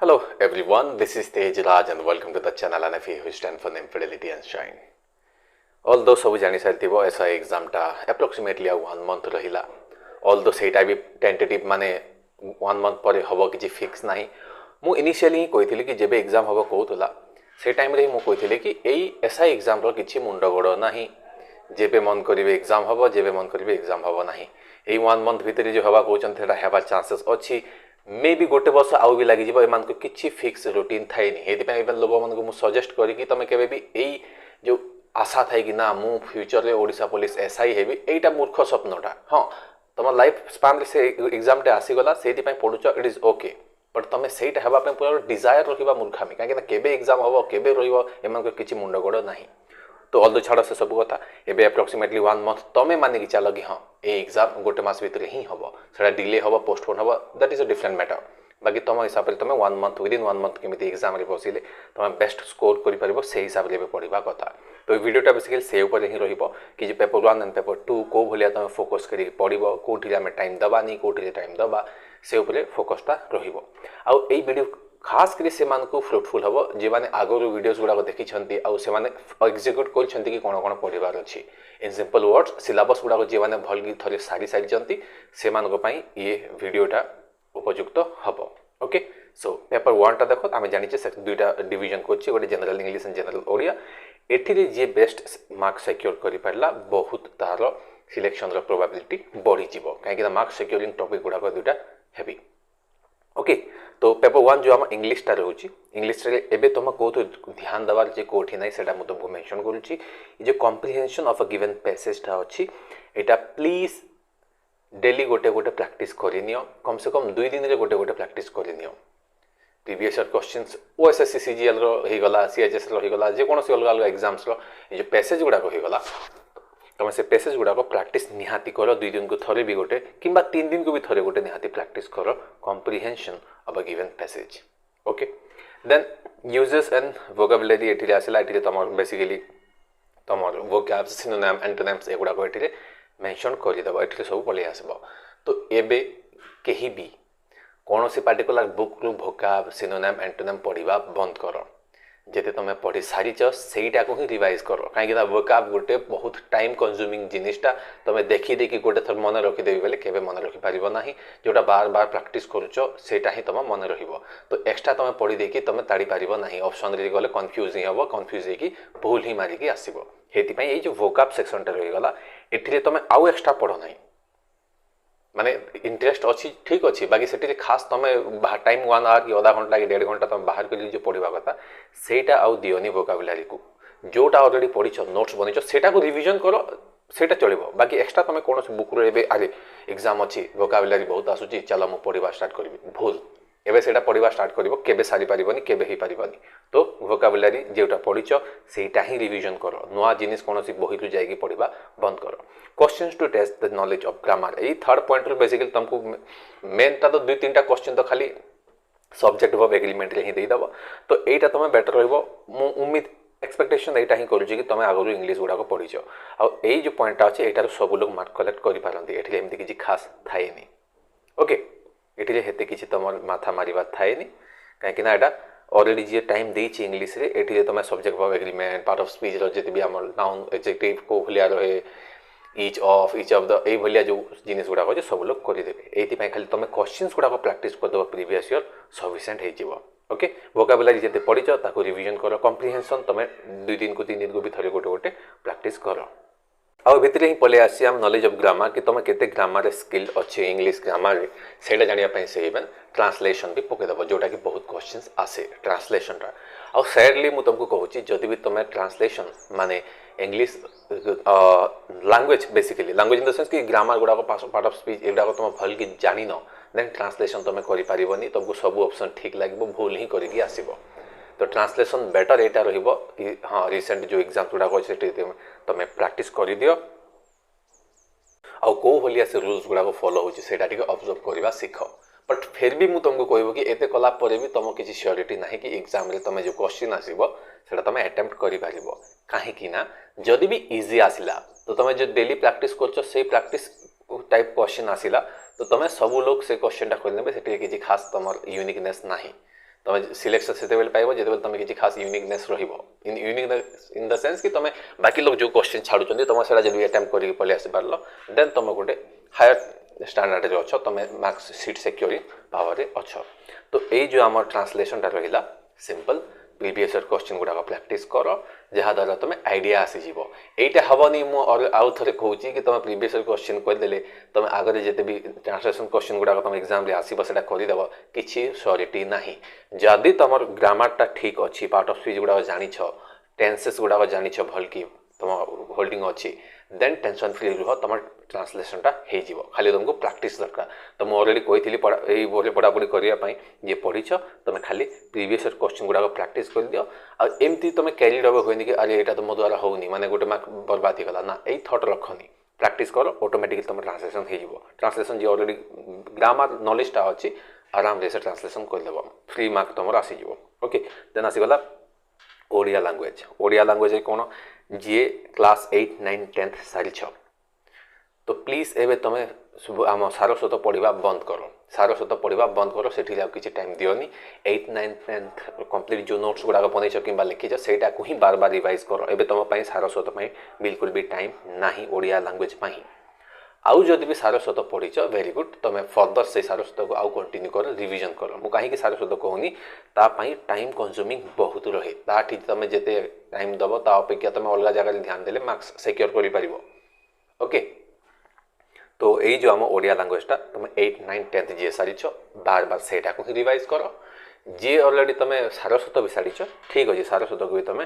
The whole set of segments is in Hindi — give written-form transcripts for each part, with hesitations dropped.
Hello everyone, this is Tej Raj and welcome to the channel NFE who stand for name fidelity and shine. Although सब जानी सारी एसआई एग्जाम टा approximately 1 month रहिला although सेटा भी tentative माने 1 month पर हबो किछि फिक्स नाही मु इनिशियली ही कहिथिले कि जेबे एग्जाम हबो कहउतला से टाइम रे मु कहिथिले कि एई एसआई एग्जाम रो किछि मुंडो गडो नाही जेबे मन करिवे एग्जाम हबो जेबे मन करिवे एग्जाम हबो नाही एई 1 month भितरे जो हबा कहउचन थेडा हेबा चांसेस अछि मे बी गोटे वर्ष आउ भी लगी एम किसी फिक्स रुटीन थाए नहीं लोक मैं सजेस्ट करी तुम के जो आशा थाए कि ना मु फ्यूचर रे ओडिशा पुलिस एसआई हेबी एटा मूर्ख स्वप्नटा हाँ तुम लाइफ स्पान से एग्जाम टे आसीगला से पढ़ुच इट इज ओके बट तुम सहीटा हाँपाई पूरा डिजायर रखा मूर्खामी कहीं एग्जाम हम केबे रम किसी मुंड गोड़ ना तो अलदो छाड़ से सब कथा एबे अप्रोक्सीमेटली 1 month तमें मानिक चल कि हाँ ये एग्जाम गोटे मास भितर ही हम से डिले हम पोस्टपोन हम that is a different matter बाकी तुम हिसाब से तुम 1 month विदिन 1 month केमी एग्जाम बसिले तुम बेस्ट स्कोर कर से हिसाब से पढ़ा कथा तो ये वीडियोटा बेसिकली से ऊपर ही रही पेपर 1 एंड पेपर 2 कौ भाया तुम फोकस कर पढ़ कौटी आम टाइम दबानी कौटी टाइम दबा से फोकसटा रीडियो खास करी से फ्रुटफुल हम जी मैंने आगर वीडियोस गुड़ाक देखी से एक्जिक्यूट कर कौन कौन पढ़ार अच्छी इन सिंपल वर्ड्स सिलेबस गुड़ाक जी मैंने भल थे सारी सारी से ये वीडियोटा उपयुक्त हम ओके सो पेपर 1 टा देखो आम जानी दुईटा डिविजन कर गोटे general English and general Odia एठी जे बेस्ट मार्क सिक्योर कर पारा बहुत तार सिलेक्शन प्रोबेबिलिटी बढ़ी कहीं मार्क सिक्योरिंग टॉपिक गुड़ाक दुईटा हेवी ओके तो पेपर 1 जो आम इंग्लिश टा रोचे इंग्लिश एबे तुम कौन ध्यान देवार जे कौटी ना से तुमको मेंशन करुच्ची जो comprehension of a given passage अच्छी यहाँ प्लीज डेली गोटे गोटे प्रैक्टिस करनियो कम से कम 2 दिन रे गोटे गोटे प्रैक्टिस करनियो previous year questions OSSC CGL रो ही गला सीएचएस रो ही गला जे कोनोसी अलग अलग एग्जाम्स रो ये जो पैसेज गुडा को ही गला तुम से पैसेज गुडा को प्रैक्टिस निहाती करो 2 दिन को थरे भी गोटे किंबा 3 दिन को भी थरे गोटे निहाती प्रैक्टिस करो comprehension of a given passage okay then uses and vocabulary एठी आसिला एठी तमर बेसिकली तमर वोकैब्स सिनोनिम एंटोनिम्स एगुडा को एठी मेंशन करदेव ये सब पलि आसब तो एबे कहीं भी कौन सी पार्टिकुलर बुक रु भोकाब सिनोनिम एंटोनिम पढ़ा बंद कर जेते तुम पढ़ी सारीच सेटा को ही रिवाइज कर कहीं वोकाब गोटे बहुत टाइम कंज्यूमिंग जिनिसटा तुम देखी देखी गोटे थर मन रखिदेवी बेले केबे मन रखिपार ना जोटा बार बार प्रैक्टिस करुच सेटा ही तुम मन रहिबो तो एक्स्ट्रा तुम पढ़ी देखी तुम ताड़ी पार ना ऑप्शन रे गले कन्फ्यूज ही हम कन्फ्यूज होगी भूल ही मारिकी आसब ये जो वोकाब सेक्शनटा रहीगला एठी तुम आउ एक्स्ट्रा पढ़ ना माने इंटरेस्ट अच्छी ठीक अच्छी बाकी से खास तुम टाइम 1 आवर कि आधा घंटा कि 1.5 घंटा तुम बाहर कर जो पढ़ा कथा सेटा आउ दियोनी वोकाबुलारी को जोटा ऑलरेडी पढ़ी नोट्स बन सेटा को रिविजन करो सेटा चलो बाकी एक्स्ट्रा तुम कौन बुक रे अरे एग्जाम अच्छी वोकाबुलारी बहुत आसूची चलो मुझे पढ़ा स्टार्ट करी भूल एबे सेटा पढ़ा स्टार्ट करिवो केबे सारी पारिबनी केबे ही पारिबनी तो वोकाबुलारी जेटा पढ़िच सेटा ही रिविजन करो नुआ जिनिस कोनोसी बही रु जाइकी पढ़ा बंद करो questions to test the knowledge of grammar यही थर्ड पॉइंट बेसिकली तुमको मेन टा तो 2-3टा क्वेश्चन तो खाली सब्जेक्ट वर्ब एग्रीमेंट रे ही देदब तो एटा तुम बेटर रहबो मु उम्मीद एक्सपेक्टेशन एटा ही करूची कि तुम आगु इंग्लिश गुडा को पढ़िच आ एई जो पॉइंट अछि एटार सब लोग मार्क कलेक्ट करि पारंती एठी एमती किछि खास थाएनी ओके ये हेते किसी तुम माथा मारिबार थाएनी कहीं यहाँ ऑलरेडी जी टाइम देछि इंग्लिश रे एठी तुम subject verb agreement part of speech रो जेते भी हमर नाउन एडजेक्टिव को भलिया रहे ईच ऑफ द ए भलिया जो जिनिस गुडा अच्छे सब लोग करदेवे ये खाली तुम क्वेश्चंस गुडा प्रैक्टिस करदेव प्रीवियस ईयर सफिशिएंट हो ओके वोकाबुलारी जिते पढ़िच ताको रिविजन कर कॉम्प्रिहेंशन तुम 2 दिन को 3 दिन को भी थरे गोटे गोटे प्रैक्टिस कर आउ भितर ही पलि आसी आम नॉलेज ऑफ ग्रामर कि तुम केते ग्रामर स्किल अच्छे इंग्लिश ग्रामर से जानापी से इवेन ट्रांसलेशन भी पकईदेव जोटा कि बहुत क्वेश्चंस आसे ट्रांसलेशन आउ सैडली मुझे तुमको कहूँ जदि भी तुम ट्रांसलेशन माने English language basically language in the sense कि ग्रामर गुड़ाक पार्ट ऑफ स्पीच एगुड़ाक तुम भल कि जान देन ट्रांसलेशन तुम कर तुमको सब ऑप्शन ठीक लगे भूल ही करके आसब तो ट्रांसलेशन बेटर एटा रहिबो कि हाँ रिसेंट जो एग्जाम गुड़ाक अच्छे तुम प्रैक्टिस कर दियो आउ कौ भलिया से रूल्स गुड़ाक फॉलो होची सेटा टिके ऑब्जर्व करबा सीख बट फिर भी मुझे तुमको कहबो कि एते कला परे भी तुम किसी श्योरिटी ना कि एग्जाम रे तुम जो क्वेश्चन आसीबो सेटा तुम अटेम्प्ट करि पारिबो काहे ना जदि भी इजी आसिला तो तुम जो डेली प्रैक्टिस करछो से प्रैक्टिस टाइप क्वेश्चन आसिला तो तुम सब लोग से क्वेश्चन टा करनेबे सेटे किसी खास तुम यूनिकनेस नाही तुम सिलेक्शन से पाइब जो तुम किसी खास uniqueness uniqueness in the sense कि तुम बाकी लोग जो क्वेश्चन छाड़ुं तुम से जब अटेम्प्ट करके पलि आसी पार देन तुम गोटे हायर स्टैंडर्ड रे अच्छ तुम मार्क्स सीट सिक्योर भाव में अच्छ। तो ये जो आम ट्रांसलेशनटा रहा सिंपल प्रीवियस ईयर क्वेश्चन गुड़ाक प्रैक्टिस कर जहाँद्वारा तुम आइडिया आसीज यहीटा हेनी आउ थे कहूँ कि तुम प्रीवियस ईयर क्वेश्चन करदे तुम आगे जिते भी ट्रांसलेशन क्वेश्चन गुड़ाक तुम एग्जाम आसो से करदेव कि सरीटी ना जदि तुम ग्रामरटा ठीक अच्छी पार्ट ऑफ स्पीच गुड़ाक जान टेंसेस गुड़ाक जान भल कि तुम होल्डिंग अच्छी देन टेंशन फ्री रुह तुम ट्रांसलेशनटा हो खाली तुमको प्रैक्टिस दरकार। तो मुझे अलरेडी कही बोले पढ़ापढ़ी करने ये पढ़ीच तुम खाली प्रीवियस ईयर क्वेश्चन गुड़ाक प्रैक्टिस कर दियो एमती तुम कैरियर अब हुए कि अरे यहाँ तो मो द्वारा होनी माने गोटे मार्क बर्बाद होगा ना यही थट रखनी प्रैक्टिस कर ऑटोमेटिकली तुम ट्रांसलेशन हो ट्रांसलेशन जी अलरेडी ग्रामर नॉलेजटा अच्छी आराम से ट्रांसलेशन करदेव फ्री मार्क तुम आसीज। ओके देन आसीगला ओडिया लैंग्वेज कौन जी क्लास 8, 9, 10 सारी तो प्लीज एवं तुम आम सारस्वत पढ़ा बंद कर सारस्वत पढ़ा बंद कर से किसी टाइम दियोनी 8, 9, 10 कंप्लीट जो नोट्स गुड़ाक बनईच कि लिखीच से ही बार बार रिवाइज कर एवं तुम सारस्वत बिल्कुल भी टाइम ना ओडिया लैंग्वेज आउ जदि भी सारस्वत पढ़ीच वेरी गुड तुम फर्दर से सारस्वत को आउ कंटिन्यू कर रिविजन कर मु कहीं सारस्वत कहूनी तापाई टाइम कंज्यूमिंग बहुत रहे ताठी तुम जिते टाइम दब ता अपेक्षा तुम अलग जगह ध्यान देले मार्क्स सिक्योर कर पारिबो। ओके तो यही जो आम ओडिया लैंग्वेजटा तुम 8, 9, 10 जी सारी बार बार से रिवाइज कर जी अलरेडी तुम सारस्वत भी सारी ठीक अच्छे सारस्वत को भी तुम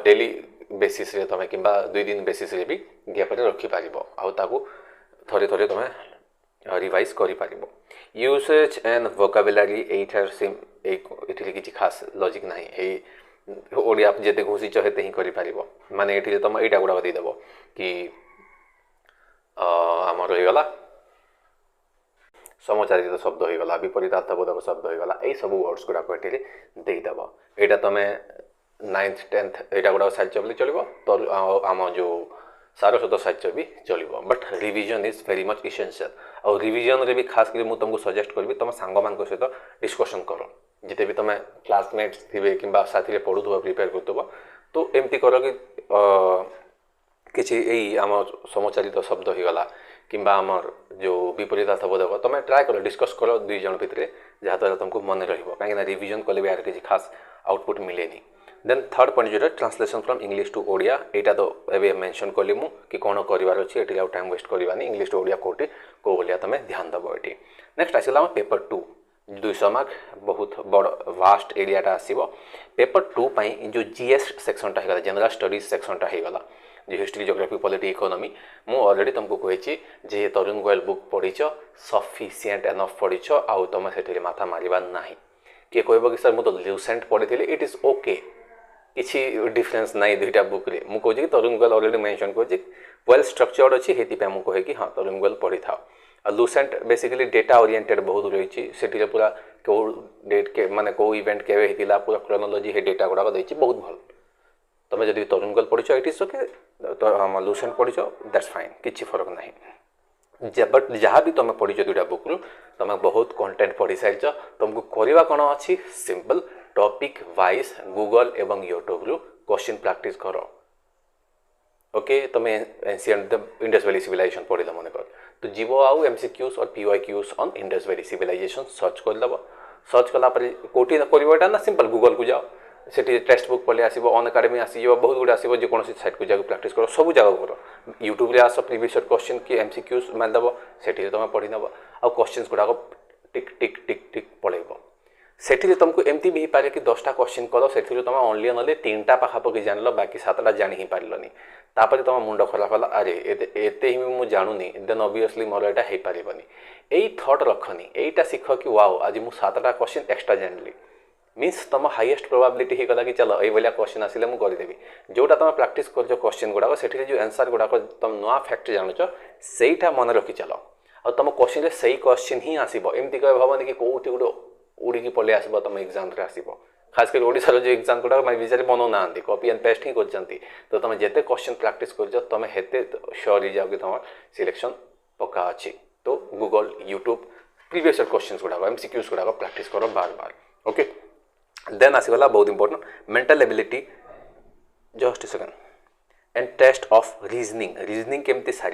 डेली बेसिस रे तुम कि 2 दिन बेसिस रे भी गैप रखिपार आउ थरे थरे तुम रिवाइज कर यूसेज एंड वोकाबुलारी ये किसी खास लॉजिक ना ओडिया जिते घुसीच हेते ही कर माने ये तुम यहाँ गुड़ाक देदेव कि आम रहीगला समचारित शब्द होगला विपरीतार्थबोधक शब्द होगला यही सब वर्ड्स गुड़ाक ये देदेव यहाँ तुम 9th 10th यहाँ गुड़ाक साहित्य बोले चलो तो आम जो सारस्वत साहित्य भी चलो but revision is very much essential और रिविजन रे भी खास कर मुझे तुमको सजेस्ट करी तुम सांग मान सहित डिस्कसन कर जिते भी तुम क्लासमेट्स थे कि साथी पढ़ुव प्रिपेयर कर तो एमती कर कि किसी यही आम समचारित शब्द होगला कि आमर जो विपरीतार्थबोधक तुम ट्राए कर डिस्कस कर 2 जन भितर जहाँद्वारा तुमको मन रही रिविजन कले भी यार किसी खास आउटपुट मिलेनी। देन थर्ड पॉइंट जो translation from English to Odia यहाँ तो एवं मेंशन कली मु कि कौन करार अच्छे ये आउ टाइम वेस्ट करवानी इंग्लिश टू ओडिया कौटी कौ भाया तुम ध्यान दब ये। नेक्स्ट आसला पेपर 2 200 मार्क बहुत बड़ वास्ट एरियाटा आसो पेपर 2 जो जीएस सेक्शनटा होगा जनरल स्टडीज सेक्शनटा होगा जो हिस्ट्री जियोग्राफी पॉलिटी इकोनॉमी मु ऑलरेडी तुमको कही जे तरुण गोयल बुक पढ़ीच सफिसीएंट एनफ पढ़ीच आउ तुम से माथा मारिबार ना किए कह कि सर मुझे तो ल्यूसेंट पढ़ी इट इज ओके किसी डिफरेन्स ना 2टा बुक रे मु कहूँ कि तरुण गोयल ऑलरेडी मेंशन कर वेल स्ट्रक्चर्ड अच्छी ये कहे कि हाँ तरुण गोयल पढ़ी था लूसेंट बेसिकली डेटा ओरिएंटेड बहुत रही से पूरा कौ डेट के माने कौ इवेंट केवे होता पूरा क्रोनोलॉजी हे डेटा गुड़ाक देती बहुत भल तुम जब तरुण गोयल पढ़ीच इट इज ओके तो हम लूसेंट पढ़ीच दैट्स फाइन किसी फरक ना बट जहाँ भी तुम पढ़ीच 2टा बुक रु तुम बहुत कंटेंट पढ़ी सारी तुमको करवा कौन अच्छी सिंपल टॉपिक वाइज गूगल एवं यूट्यूब रु क्वेश्चन प्रैक्टिस कर। ओके तुम एंशिएंट इंडस वैली सिविलाइजेशन पढ़ मन कर तो जीव आउ एमसीक्यूज और PYQs on Indus Valley civilisation search करदेव सर्च कलापर कौटी करवाटा ना सिंपल गूगल को जाओ से टेक्स्ट बुक पढ़े आसो अन एकाडेमी आसीज बहुत गुड़ा आसो जेकोसी साइट को जाकर प्रैक्टिस कर सब जगह कर यूट्यूब रे आस प्रीवियस क्वेश्चन कि एमसीक्यूज मारिदेव से तुम पढ़ी नब आ क्वेश्चन गुड़ाक टिक टिक टिक टिक पढ़ेब से तुमको एमती भी पारे कि 10टा क्वेश्चन कल से तुम ओनली ना 3टा पाखापाखि जान बाकी 7टा जानी ही पारलनी तापर तुम मुंड खराब है अरे एते ही मुझे जानूनी देन ऑब्वियसली मोर यहाँ हो पारबनी यही थट रखनी यहीटा शिख कि वाओ आज मुझे 7टा क्वेश्चन एक्सट्रा जानली मीन्स तुम हाईएस्ट प्रोबेबिलिटी होगा कि चलो ये क्वेश्चन आसिले मुझे करदेवी जोटा तुम प्रैक्टिस कर क्वेश्चन गुड़ाक से जो आंसर गुड़ाक तुम नुआ फैक्ट जानूच सेटा मन रखी चल और तुम क्वेश्चन से क्वेश्चन ही आसो एमती कह भावनी कि कौटी गोटे उड़ी पलि आस तुम एग्जाम आसो खासकर ओडिशार जो एग्जाम गुड़ा विचार बनाऊना कॉपी एंड पेस्ट ही कर तो तुम जिते क्वेश्चन प्रैक्टिस कर तुम हेते श्योर हो जाओ कि तुम सिलेक्शन पक्का अच्छी तो गूगल यूट्यूब प्रीवियस क्वेश्चन गुड़ाक एमसीक्यूज गुड़ाक प्रैक्टिस कर बार बार। ओके देन आसीगला बहुत important mental ability just second and test of reasoning केमती सार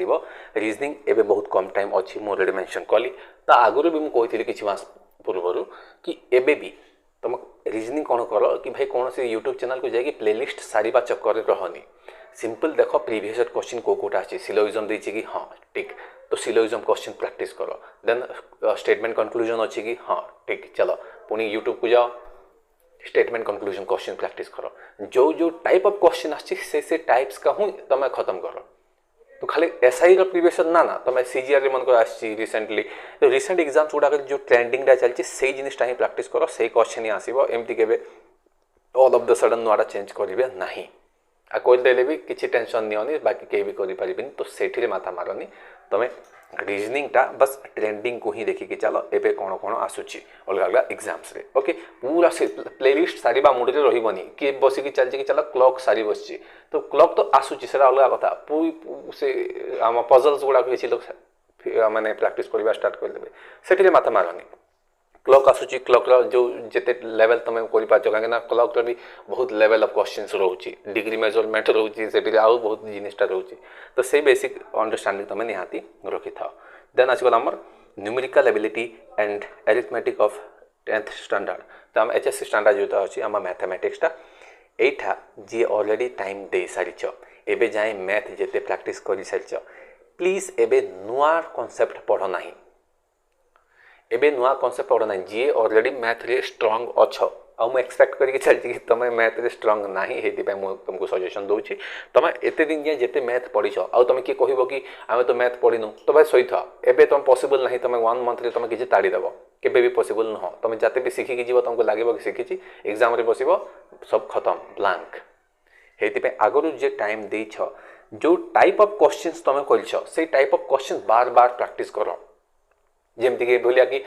रीजनिंग एवं बहुत कम टाइम अच्छी मुझे ऑलरेडी मेंशन कली ता आगुरी भी मुझे किसी मास पूर्व कि एबे भी तुम रीजनिंग कौन कर कि भाई कौन से यूट्यूब चैनल को जाकि प्लेलिस्ट सारिबा चक्कर रहनी सिंपल देख प्रीवियस क्वेश्चन कोटा अच्छी सिलोइजम देती कि हाँ ठीक तो सिलोइजम क्वेश्चन प्रैक्टिस कर देन स्टेटमेंट कंक्लूजन अच्छी कि हाँ ठीक चलो पुणी यूट्यूब को जाओ स्टेटमेंट कंक्लूजन क्वेश्चन प्रैक्टिस कर जो टाइप ऑफ क्वेश्चन आछी से टाइप्स का हूँ तुम खत्म कर तो खाली एसआई प्रिपरेशन ना तुम सीजीआर मन को आसी रिसेंटली तो रिसेंट एग्जाम्स गुड़ाक जो ट्रेंडिंग चलती से जिनटा ही प्रैक्टिस कर से क्वेश्चन ही आसो एमती के ऑल ऑफ द सडन नुआटा चेंज करेंगे ना आ कहदेले भी किसी टेंशन नियोनी बाकी कहीं भी करें तो से माथा मारनी तुम रीजनिंग टा बस ट्रेंडिंग को ही देखिकी चलो एबे कौन कौन आसूची अलग अलग एग्जाम्स रे ओके पूरा प्लेलिस्ट सारी मुंडे रही किए बसिकी चलती कि चलो क्लॉक सारी बस तो क्लॉक तो आसूची से अलग कथा पूरी से आम पजल्स गुड़ाक किसी लोग मैंने प्रैक्टिस करवा स्टार्ट करदे से माथा मारनी क्लॉक आसूची क्लॉक जो जिते लेवल तुम कर कहीं क्लॉक भी बहुत लेवल ऑफ क्वेश्चंस रोचे डिग्री मेजरमेंट रोचे से आउ बहुत जिनटा रोचे तो से बेसिक अंडरस्टैंडिंग तुम निहाती रखी था देन आसगला आमर numerical ability and arithmetic of 10th standard तो आम एचएससी स्टैंडर्ड जो अच्छी आम मैथमेटिक्सटा एटा जी ऑलरेडी टाइम दे सारी एबे जाए मैथ जिते प्रैक्टिस कर सारी प्लीज एबे नुआ कॉन्सेप्ट पढ़ ना एबे नुआ कॉन्सेप्ट पढ़ ना जी ऑलरेडी मैथ रे स्ट्रांग अच्छ आ मु एक्सपेक्ट करके चलती कि तुम मैथ रे स्ट्रांग ना ये तुमको सजेशन दूसरी तुम एत दिन जाए जिते मैथ पढ़ीच आ तुम किए कह कि आम तो मैथ पढ़ीनु तो भाई सही था एबे तुम पॉसिबल नहीं तुम 1 मंथ रे तुम किसी ताड़ीदेव केबे भी पॉसिबल नुह तुम जाते भी शिखिकी जीव तुमको लगे कि शिखी एग्जाम रे बस सब खत्म ब्लांक ये आगुरी जे टाइम देछ जो टाइप ऑफ क्वेश्चंस तुम कर से type of question bar bar practice कर जमती कि बोलिया कि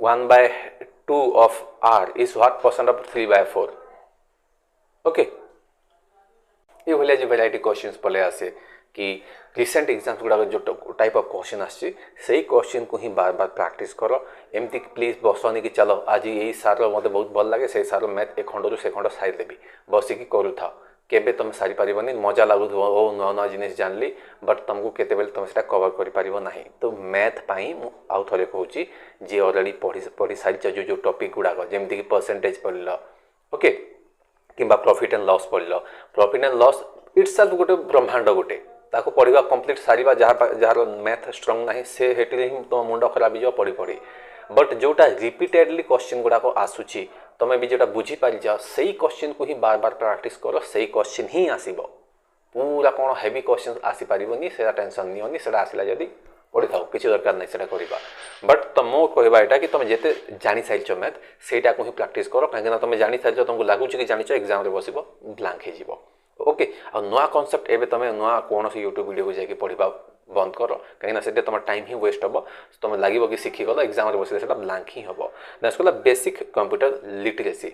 1/2 of r is what percent of 3/4 okay ये भलिया जो वेराइटी क्वेश्चंस पले आसे कि रिसेंट एग्जाम्स गुड़ा जो टाइप ऑफ क्वेश्चन आसी से क्वेश्चन को ही बार बार प्रैक्टिस कर एमती प्लीज बसनी कि चलो आज यही सार मत बहुत भल लगे से सार मैथ ए खंड रू से खंड सारिदेवी बसिकी करूथा केबे तुम सारी पारिबनी मजा लगुथ ओ नुआ नुआ जिनिस जानली बट तुमको केतेबेले तुम से कवर कर पारिबो नाही तो मैथ पाई आउ थरे कहूची जे ऑलरेडी पढ़ी सारी जो टॉपिक गुड़ाक जमती कि परसेंटेज पढ़ल ओके किंबा प्रॉफिट एंड लॉस पढ़ल प्रॉफिट एंड लॉस इटसेल्फ गोटे ब्रह्मांड गोटे ताको पढ़ा कम्प्लीट सारिबा जार मैथ स्ट्रंग ना से हेटिले ही तुम मुंड खराब हो पढ़ी पढ़ी बट जोटा रिपीटेडली क्वेश्चन गुड़ाक आसूची तुम भी जोटा बुझी पारि जाओ से क्वेश्चन को ही बार बार प्रैक्टिस कर से क्वेश्चन ही आसब पूरा कौन हेवी क्वेश्चन आसी पारिबनी से टेंशन नियोनी से आसला जदि पढ़ी था किसी दरकार नहीं से करवा बट तुम कहवा यहाँ कि तुम जिते जानी सारिच मैथ सेटा को ही प्रैक्टिस कर कहीं तुम जानी सारिच तुमको लगुच कि जानिच एग्जाम रे बस ब्लांक हो ओके आ नुआ कॉन्सेप्ट एबे तुम नुआ कौन यूट्यूब वीडियो को जाकि पढ़ा बंद कर कहीं से तुम टाइम ही वेस्ट हम तुम लगे कि शिखीगल एग्जाम रे बस ब्लांक ही हम नेक्स्ट गला बेसिक कंप्यूटर लिटरेसी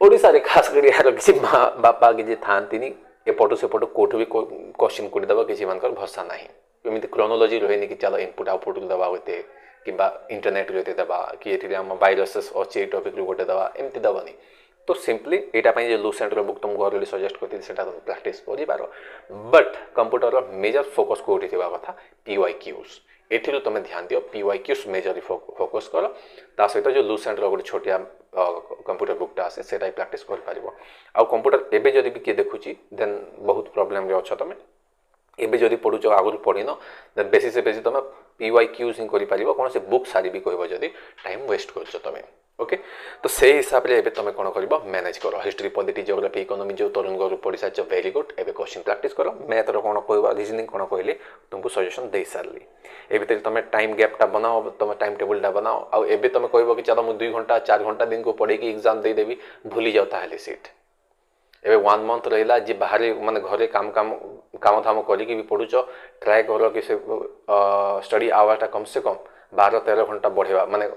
ओडिशा रे खास कर यार किसी बापा कि थांती एपटू सेपट कौट भी क्वेश्चन करदेव किसी मान भरसा ना एमती क्रोनोलोजी रही कि चलो इनपुट आउटपुट दवा होते कि इंटरनेट रे दवा कि आम वायरसेस अच्छे टॉपिक गोटे दवा एमती दबनी तो सिंपली यहाँ जो लूसेंटर बुक तुमको अलरेडी सजेस्ट करती तुम प्रैक्टिस कर बट कंप्यूटर मेजर फोकस कौटी थी कथा PYQs एठी तुम ध्यान दियो PYQs मेजरली फोकस कर ता सहित जो लूसेंटर गोटे छोटिया कंप्यूटर बुकटा आसे से प्रैक्टिस कर आ कंप्यूटर एबे जदि भी किए देखुची देन बहुत प्रॉब्लम रे अछ तुम एबे जदि पढ़ुच आगुरी पढ़िन देन बेसी से बेसी तुम PYQs ही कर कौन से बुक सारी भी कह जदि टाइम वेस्ट कर तुम ओके तो से हिसाब से तुम कौन कर मैनेज कर हिस्ट्री पॉलिटी जियोग्राफी इकोनॉमी जो तरुण गौर पढ़ी सारी वेरी गुड एबे क्वेश्चन प्रैक्टिस कर मैथ कौन कह रीजनिंग कौन कहली तुमको सजेशन दे सारी ए भीतर तुम टाइम गैपटा बनाओ तुम टाइम टेबुलटा बनाओ आउ एबे तुम कह कि चलो मुझे 2 घंटा 4 घंटा दिन को पढ़ी एग्जाम देदेवी भूली जाओ ताहले सीट एबे 1 मंथ रहा जी बाहर माने घरे काम धाम करके भी पढ़ुच ट्राए कर कि से स्टडी आवर्सटा कम से कम 12-13 घंटा बढ़ेवा माने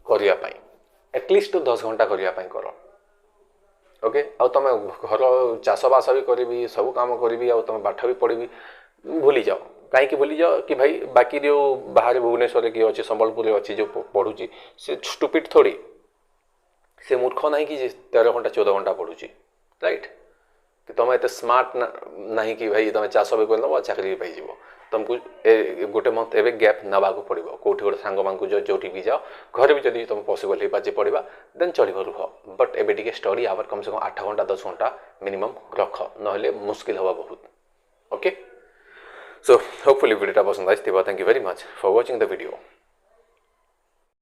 करने एटलिस्ट 10 घंटा करने कर ओके आ तुम घर चाषबास भी करी सब कम करी आ तुम पाठ भी पढ़ी भूली जाओ कहीं भूली जाओ कि भाई बाकी जो बाहर भुवनेश्वर किए अच्छे संबलपुर अच्छी जो पढ़ुची से स्टूपिड थोड़ी से मूर्ख नहीं कि 13 घंटा 14 घंटा पढ़ुची, राइट? कि तुम एत स्मार्ट नहीं कि भाई तुम चाष भी कर चाकरी पाई तुमको गोटे मंथ एवं गैप नाक पड़ो कौटी गोटे सांग मान जो भी जाओ घर भी जब तुम पॉसिबल हो पाचे पढ़ा देन चलो रुह, बट एबे टिके स्टडी आवर कम से कम 8 घंटा 10 घंटा मिनिमम रख, ना मुस्किल हवा बहुत। ओके, सो होपफुली वीडियो पसंद आई। Thank you very much for watching the video.